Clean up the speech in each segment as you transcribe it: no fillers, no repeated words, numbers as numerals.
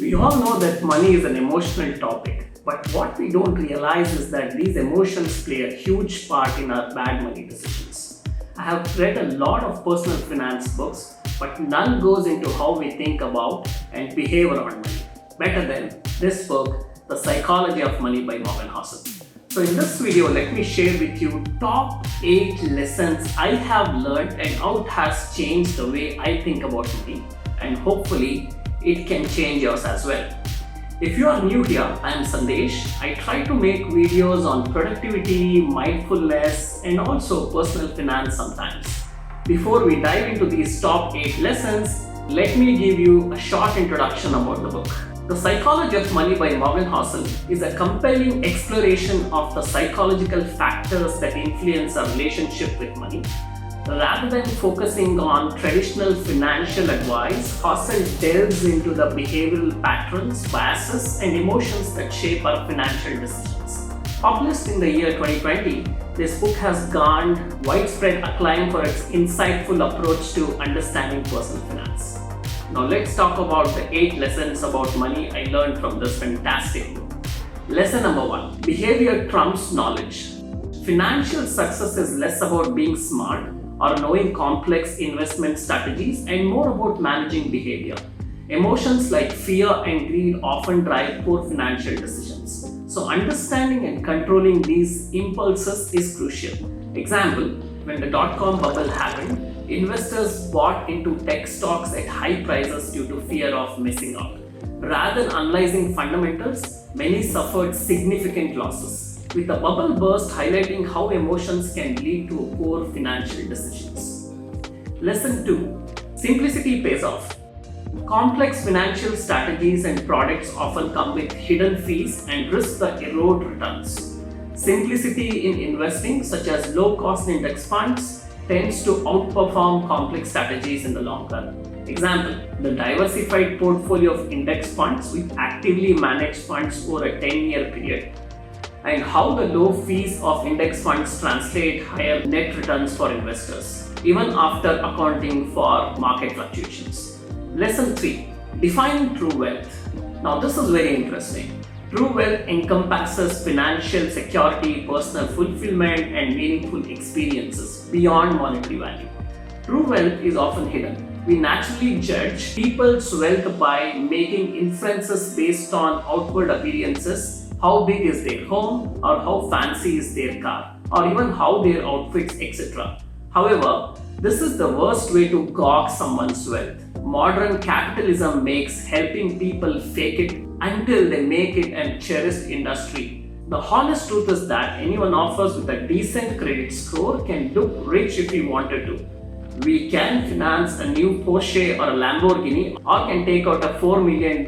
We all know that money is an emotional topic, but what we don't realize is that these emotions play a huge part in our bad money decisions. I have read a lot of personal finance books, but none goes into how we think about and behave around money better than this book, The Psychology of Money by Morgan Housel. So in this video, let me share with you top 8 lessons I have learned and how it has changed the way I think about money, and hopefully it can change yours as well. If you are new here, I am Sandesh. I try to make videos on productivity, mindfulness, and also personal finance sometimes. Before we dive into these top 8 lessons, let me give you a short introduction about the book. The Psychology of Money by Morgan Housel is a compelling exploration of the psychological factors that influence our relationship with money. Rather than focusing on traditional financial advice, Housel delves into the behavioral patterns, biases, and emotions that shape our financial decisions. Published in the year 2020, this book has garnered widespread acclaim for its insightful approach to understanding personal finance. Now let's talk about the 8 lessons about money I learned from this fantastic book. Lesson number 1. Behavior trumps knowledge. Financial success is less about being smart or knowing complex investment strategies and more about managing behavior. Emotions like fear and greed often drive poor financial decisions. So understanding and controlling these impulses is crucial. Example, when the dot-com bubble happened, investors bought into tech stocks at high prices due to fear of missing out. Rather than analyzing fundamentals, many suffered significant losses, with the bubble burst highlighting how emotions can lead to poor financial decisions. Lesson 2. Simplicity pays off. Complex financial strategies and products often come with hidden fees and risk that erode returns. Simplicity in investing, such as low-cost index funds, tends to outperform complex strategies in the long run. Example, the diversified portfolio of index funds with actively managed funds over a 10-year period, and how the low fees of index funds translate higher net returns for investors, even after accounting for market fluctuations. Lesson 3. Defining true wealth. Now this is very interesting. True wealth encompasses financial security, personal fulfillment, and meaningful experiences beyond monetary value. True wealth is often hidden. We naturally judge people's wealth by making inferences based on outward appearances. How big is their home, or how fancy is their car, or even how their outfits, etc. However, this is the worst way to gawk someone's wealth. Modern capitalism makes helping people fake it until they make it a cherished industry. The honest truth is that anyone offers with a decent credit score can look rich if he wanted to. We can finance a new Porsche or a Lamborghini, or can take out a $4 million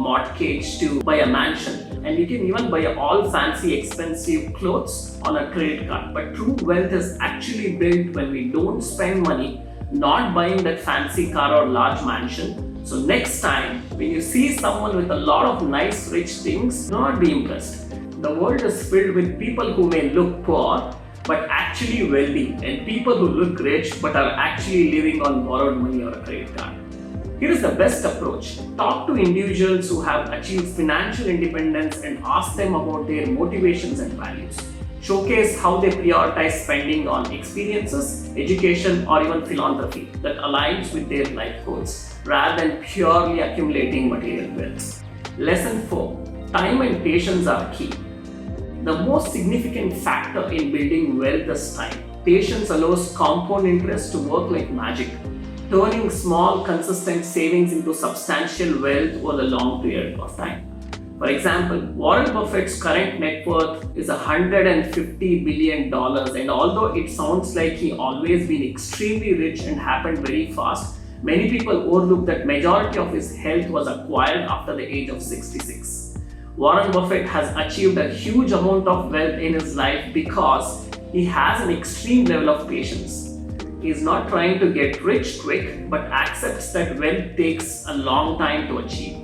mortgage to buy a mansion. And we can even buy all fancy expensive clothes on a credit card. But true wealth is actually built when we don't spend money not buying that fancy car or large mansion. So next time when you see someone with a lot of nice rich things, do not be impressed. The world is filled with people who may look poor but actually wealthy, and people who look rich but are actually living on borrowed money or a credit card. Here is the best approach. Talk to individuals who have achieved financial independence and ask them about their motivations and values. Showcase how they prioritize spending on experiences, education, or even philanthropy that aligns with their life goals, rather than purely accumulating material wealth. Lesson 4. Time and patience are key. The most significant factor in building wealth is time. Patience allows compound interest to work like magic, turning small, consistent savings into substantial wealth over the long period of time. For example, Warren Buffett's current net worth is $150 billion, and although it sounds like he always been extremely rich and happened very fast, many people overlook that majority of his health was acquired after the age of 66. Warren Buffett has achieved a huge amount of wealth in his life because he has an extreme level of patience. He is not trying to get rich quick, but accepts that wealth takes a long time to achieve.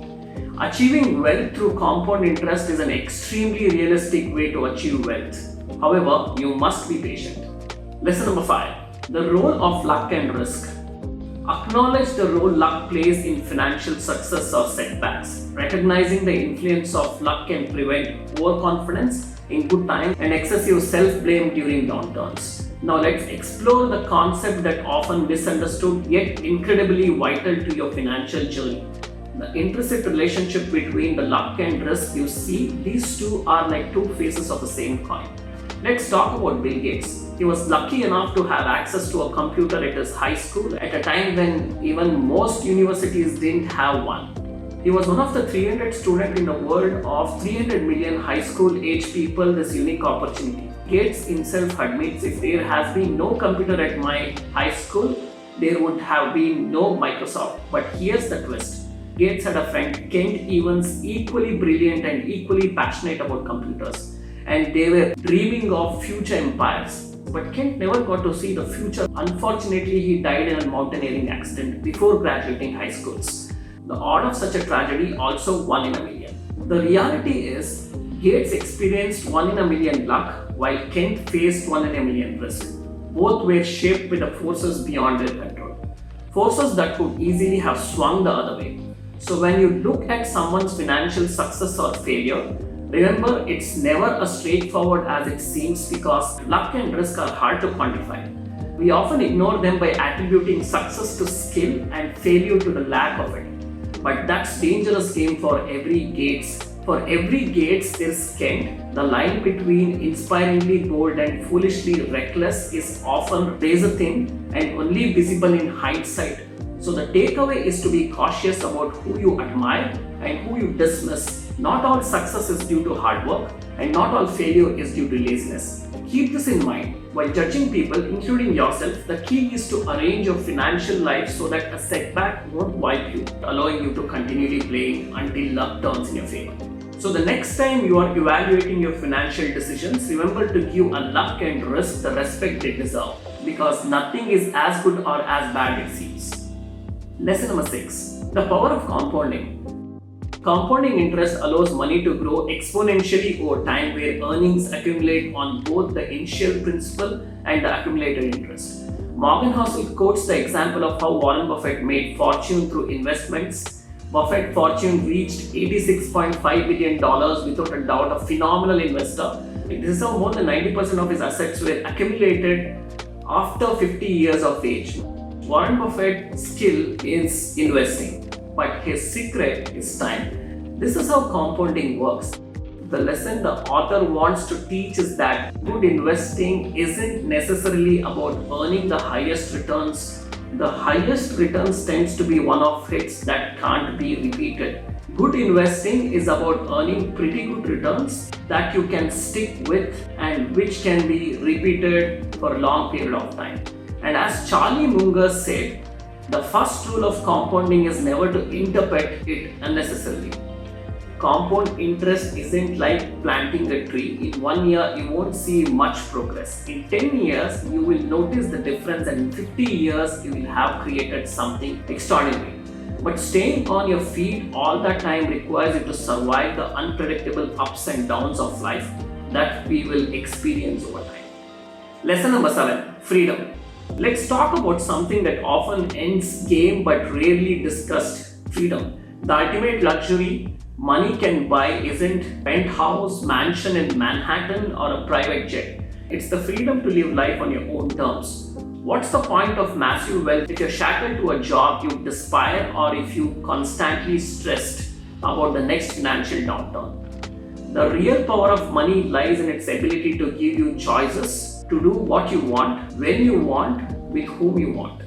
Achieving wealth through compound interest is an extremely realistic way to achieve wealth. However, you must be patient. Lesson number 5. The role of luck and risk. Acknowledge the role luck plays in financial success or setbacks. recognizing the influence of luck can prevent overconfidence in good times and excessive self-blame during downturns. Now let's explore the concept that often misunderstood yet incredibly vital to your financial journey. The intrinsic relationship between the luck and risk. You see, these two are like two faces of the same coin. Let's talk about Bill Gates. He was lucky enough to have access to a computer at his high school at a time when even most universities didn't have one. He was one of the 300 students in the world of 300 million high school age people this unique opportunity. Gates himself admits, if there has been no computer at my high school, there would have been no Microsoft. But here's the twist. Gates had a friend, Kent Evans, equally brilliant and equally passionate about computers. And they were dreaming of future empires. But Kent never got to see the future. Unfortunately, he died in a mountaineering accident before graduating high schools. The odds of such a tragedy also 1 in a million. The reality is, Gates experienced 1 in a million luck, while Kent faced 1 in a million risk. Both were shaped by the forces beyond their control. Forces that could easily have swung the other way. So when you look at someone's financial success or failure, remember it's never as straightforward as it seems, because luck and risk are hard to quantify. We often ignore them by attributing success to skill and failure to the lack of it. But that's dangerous game for every Gates. For every Gates there's Kent. The line between inspiringly bold and foolishly reckless is often razor thin and only visible in hindsight. So the takeaway is to be cautious about who you admire and who you dismiss. Not all success is due to hard work, and not all failure is due to laziness. Keep this in mind. While judging people, including yourself, the key is to arrange your financial life so that a setback won't wipe you, allowing you to continually playing until luck turns in your favor. So the next time you are evaluating your financial decisions, remember to give a luck and risk the respect they deserve, because nothing is as good or as bad it seems. Lesson number 6. The power of compounding. Compounding interest allows money to grow exponentially over time, where earnings accumulate on both the initial principal and the accumulated interest. Morgan Housel quotes the example of how Warren Buffett made fortune through investments. Buffett's fortune reached $86.5 billion, without a doubt a phenomenal investor. This is how more than 90% of his assets were accumulated after 50 years of age. Warren Buffett's skill is investing, but his secret is time. This is how compounding works. The lesson the author wants to teach is that good investing isn't necessarily about earning the highest returns. The highest returns tends to be one-off hits that can't be repeated. Good investing is about earning pretty good returns that you can stick with and which can be repeated for a long period of time. And as Charlie Munger said, the first rule of compounding is never to interpret it unnecessarily. Compound interest isn't like planting a tree. In 1 year, you won't see much progress. In 10 years, you will notice the difference, and in 50 years, you will have created something extraordinary. But staying on your feet all the time requires you to survive the unpredictable ups and downs of life that we will experience over time. Lesson number 7. Freedom. Let's talk about something that often ends game but rarely discussed: freedom. The ultimate luxury money can buy isn't penthouse mansion in Manhattan or a private jet. It's the freedom to live life on your own terms. What's the point of massive wealth if you're shackled to a job you despise, or if you constantly stressed about the next financial downturn? The real power of money lies in its ability to give you choices, to do what you want, when you want, with whom you want.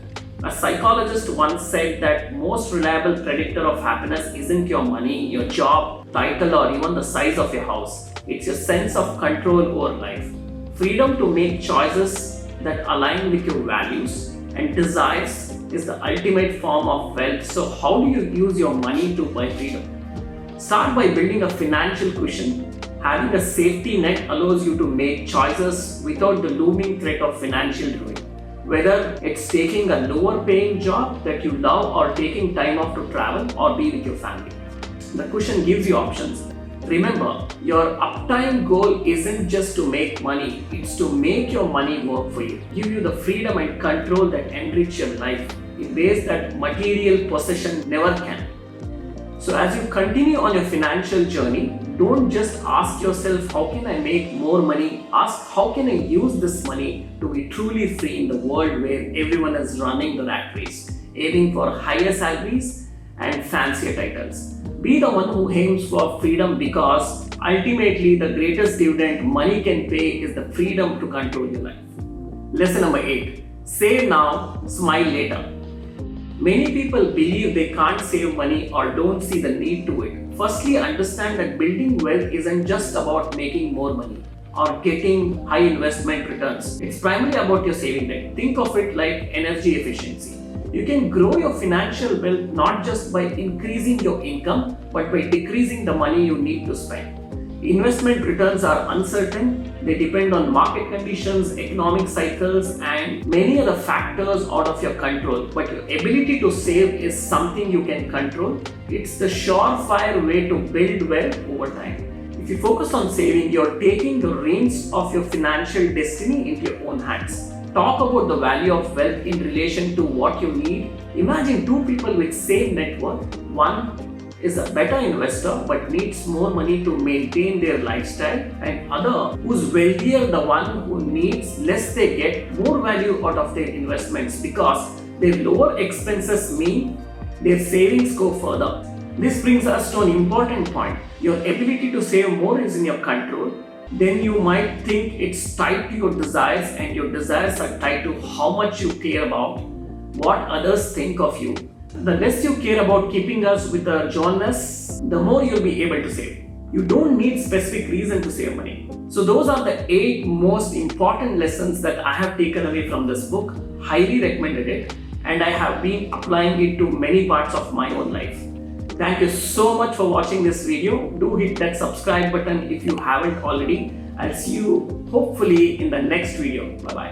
A psychologist once said that most reliable predictor of happiness isn't your money, your job, title, or even the size of your house. It's your sense of control over life. Freedom to make choices that align with your values and desires is the ultimate form of wealth. So how do you use your money to buy freedom? Start by building a financial cushion. Having a safety net allows you to make choices without the looming threat of financial ruin. Whether it's taking a lower paying job that you love, or taking time off to travel or be with your family. The cushion gives you options. Remember, your uptime goal isn't just to make money, it's to make your money work for you. Give you the freedom and control that enrich your life in ways that material possession never can. So as you continue on your financial journey, don't just ask yourself, how can I make more money? Ask, how can I use this money to be truly free in the world where everyone is running the rat race, aiming for higher salaries and fancier titles. Be the one who aims for freedom, because ultimately the greatest dividend money can pay is the freedom to control your life. Lesson number 8. Save now, smile later. Many people believe they can't save money or don't see the need to it. Firstly, understand that building wealth isn't just about making more money or getting high investment returns. It's primarily about your saving rate. Think of it like energy efficiency. You can grow your financial wealth not just by increasing your income, but by decreasing the money you need to spend. Investment returns are uncertain. They depend on market conditions, economic cycles, and many other factors out of your control. But your ability to save is something you can control. It's the surefire way to build wealth over time. If you focus on saving, you're taking the reins of your financial destiny into your own hands. Talk about the value of wealth in relation to what you need. Imagine two people with same net worth. One is a better investor but needs more money to maintain their lifestyle, and other who's wealthier, the one who needs less, they get more value out of their investments because their lower expenses mean their savings go further. This brings us to an important point. Your ability to save more is in your control. Then you might think it's tied to your desires, and your desires are tied to how much you care about what others think of you. The less you care about keeping us with a journess, the more you'll be able to save. You don't need specific reason to save money. So those are the 8 most important lessons that I have taken away from this book. Highly recommended it, and I have been applying it to many parts of my own life. Thank you so much for watching this video. Do hit that subscribe button if you haven't already. I'll see you hopefully in the next video. Bye bye.